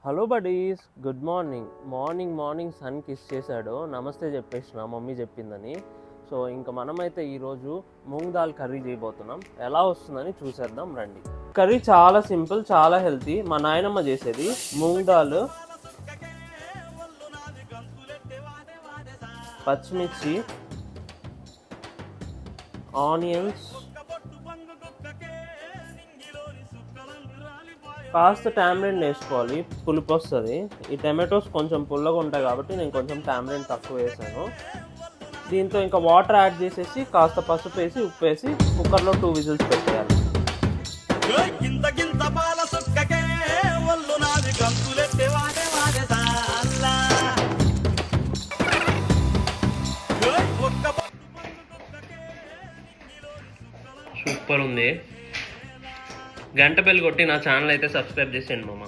Hello buddies, good morning. Morning sun kiss చేశాడు, నమస్తే చెప్పేసిన మమ్మీ చెప్పిందని. సో ఇంకా మనమైతే ఈరోజు మూంగ్ దాల్ కర్రీ చేయబోతున్నాం. ఎలా వస్తుందని చూసేద్దాం రండి. కర్రీ చాలా సింపుల్, చాలా హెల్తీ. మా నాయనమ్మ చేసేది. మూంగ్ దాల్, పచ్చిమిర్చి, ఆనియన్స్, కాస్త టామరిన్ వేసుకోవాలి, పులుపు వస్తుంది. ఈ టమాటోస్ కొంచెం పుల్లగా ఉంటాయి కాబట్టి నేను కొంచెం టామరిన్ తక్కువ వేసాను. దీంతో ఇంకా వాటర్ యాడ్ చేసేసి కాస్త పసుపు వేసి ఉప్పు వేసి కుక్కర్లో 2 విజిల్స్ పెట్టేయాలి. సూపర్ ఉంది. గంట బెల్ కొట్టి నా ఛానల్ అయితే సబ్స్క్రైబ్ చేసేయండి మామ.